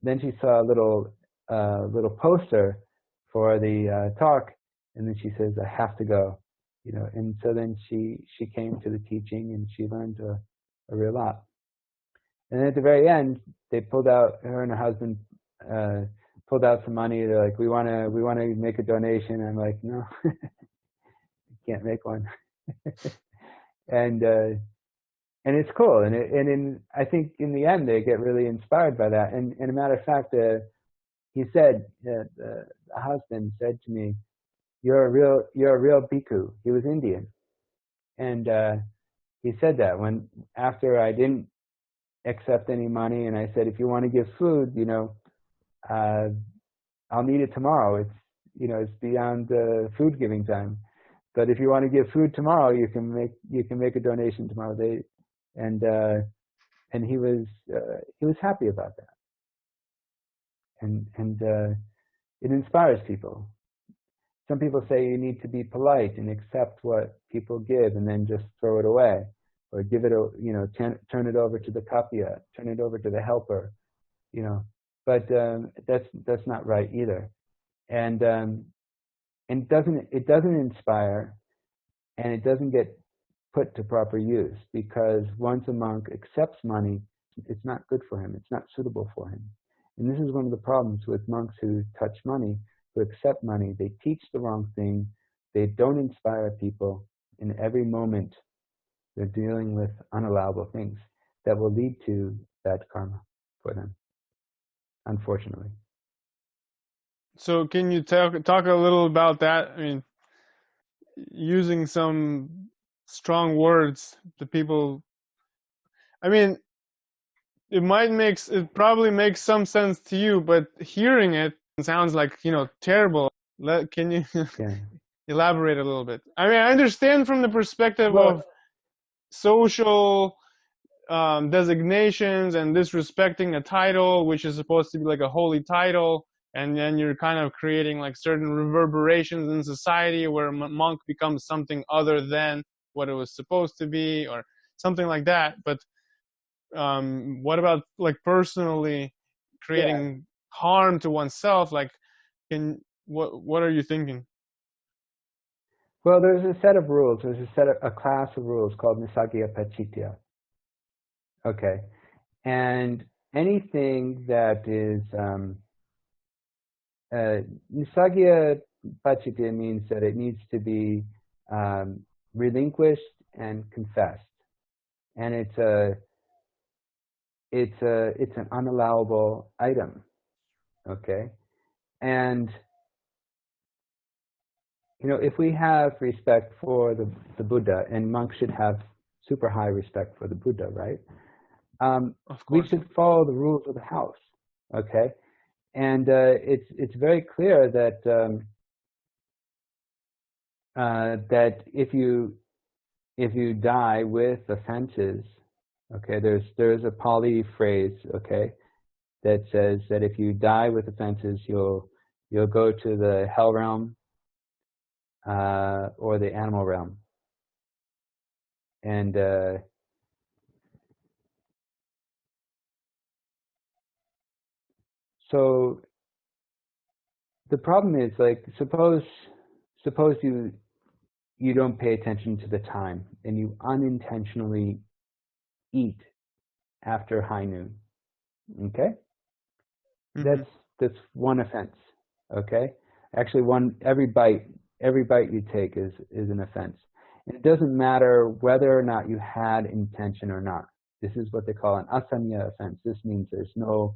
then she saw a little poster for the talk, and then she says, I have to go, you know. And so then she came to the teaching, and she learned a real lot. And at the very end, they pulled out, her and her husband pulled out some money. They're like, we want to make a donation. I'm like, no, can't make one. And it's cool, and I think in the end they get really inspired by that. And a matter of fact, he said, the husband said to me, you're a real bhikkhu. He was Indian, and he said that after I didn't accept any money, and I said, if you want to give food, you know, I'll need it tomorrow. It's beyond food giving time. But if you want to give food tomorrow, you can make a donation tomorrow. And he was happy about that. And it inspires people. Some people say you need to be polite and accept what people give and then just throw it away, or give it turn it over to the kapya, turn it over to the helper, you know. But that's not right either. And it doesn't inspire, and it doesn't get put to proper use, because once a monk accepts money, it's not good for him. It's not suitable for him. And this is one of the problems with monks who touch money, who accept money. They teach the wrong thing. They don't inspire people. In every moment, they're dealing with unallowable things that will lead to bad karma for them, unfortunately. So can you talk a little about that? I mean, using some strong words to people. I mean, it probably makes some sense to you, but hearing it sounds like, you know, terrible. Can you elaborate a little bit? I mean, I understand from the perspective of social designations and disrespecting a title, which is supposed to be like a holy title, and then you're kind of creating like certain reverberations in society where a monk becomes something other than what it was supposed to be, or something like that. But what about like personally creating harm to oneself? Like, what are you thinking? Well, there's a set of rules. There's a class of rules called Nisaggiya Pachitya. Okay, and anything that is Nisaggiya Pachitya means that it needs to be relinquished and confessed, and it's an unallowable item. Okay, and you know, if we have respect for the Buddha, and monks should have super high respect for the Buddha, right? We should follow the rules of the house. Okay, and it's very clear that that if you die with offenses, okay, there's a Pali phrase, okay, that says that if you die with offenses, you'll go to the hell realm or the animal realm. And so the problem is, like, suppose you don't pay attention to the time and you unintentionally eat after high noon. Okay, that's one offense. Okay, actually every bite you take is an offense. And it doesn't matter whether or not you had intention or not. This is what they call an asanya offense. This means there's no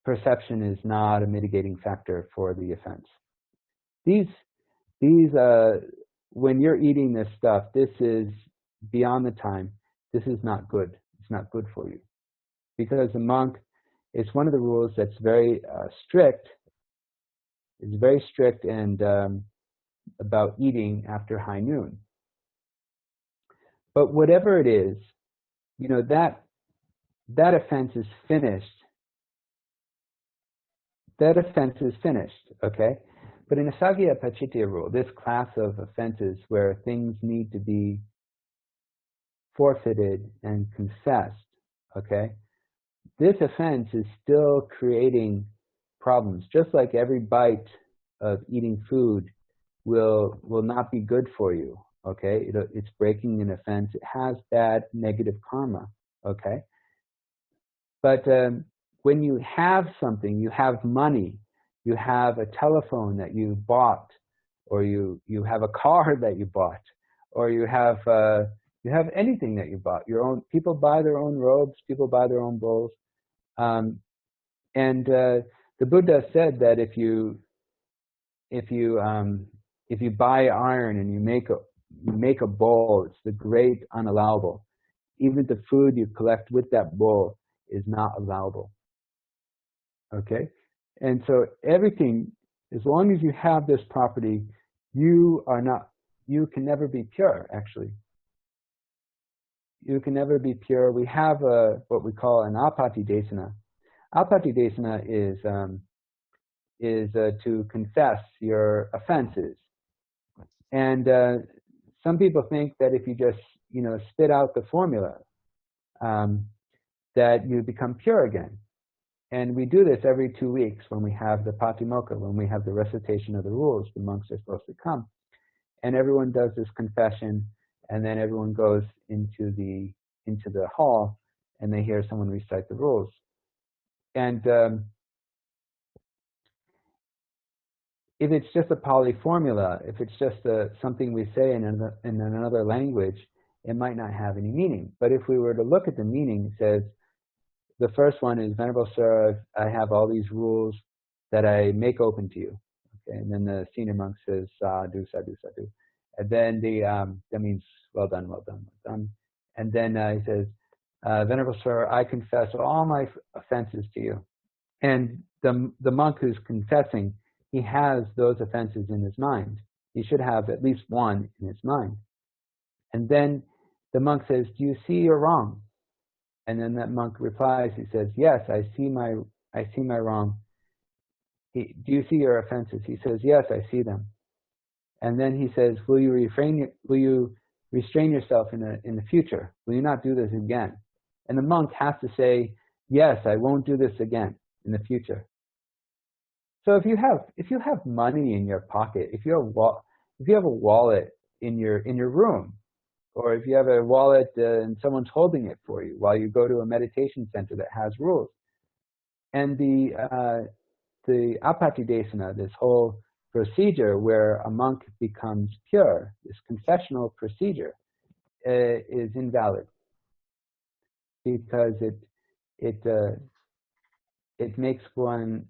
perception is not a mitigating factor for the offense. These when you're eating this stuff, this is beyond the time. This is not good. It's not good for you, because the monk, it's one of the rules that's very strict. It's very strict and about eating after high noon. But whatever it is, you know, that offense is finished. That offense is finished, okay? But in a Nisaggiya Pachitya rule, this class of offenses where things need to be forfeited and confessed, okay, this offense is still creating problems. Just like every bite of eating food will not be good for you, okay? It's breaking an offense. It has bad negative karma, okay? But when you have something, you have money, you have a telephone that you bought, or you have a car that you bought, or you have anything that you bought. Your own people buy their own robes, people buy their own bowls, and the Buddha said that if you buy iron and you make a bowl, it's the great unallowable. Even the food you collect with that bowl is not allowable. Okay? And so everything, as long as you have this property, you can never be pure, actually. You can never be pure. We have what we call an apati desana. Apati desana is to confess your offenses. And some people think that if you just, spit out the formula, that you become pure again. And we do this every 2 weeks when we have the patimokkha, when we have the recitation of the rules. The monks are supposed to come, and everyone does this confession, and then everyone goes into the hall, and they hear someone recite the rules. And if it's just a Pali formula, if it's just something we say in another language, it might not have any meaning. But if we were to look at the meaning, it says, the first one is, Venerable Sir, I have all these rules that I make open to you. Okay, and then the senior monk says, sadhu, sadhu, sadhu. And then that means, well done, well done, well done. And then he says, Venerable Sir, I confess all my offenses to you. And the monk who's confessing, he has those offenses in his mind. He should have at least one in his mind. And then the monk says, do you see you're wrong? And then that monk replies, he says, yes, I see my wrong. Do you see your offenses? He says, yes, I see them. And then he says, will you restrain yourself in the future? Will you not do this again? And the monk has to say, yes, I won't do this again in the future. So if you have money in your pocket, if you have a wallet in your room, or if you have a wallet and someone's holding it for you while you go to a meditation center that has rules, and the apati desana, this whole procedure where a monk becomes pure, this confessional procedure, is invalid, because it makes one,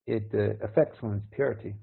it affects one's purity.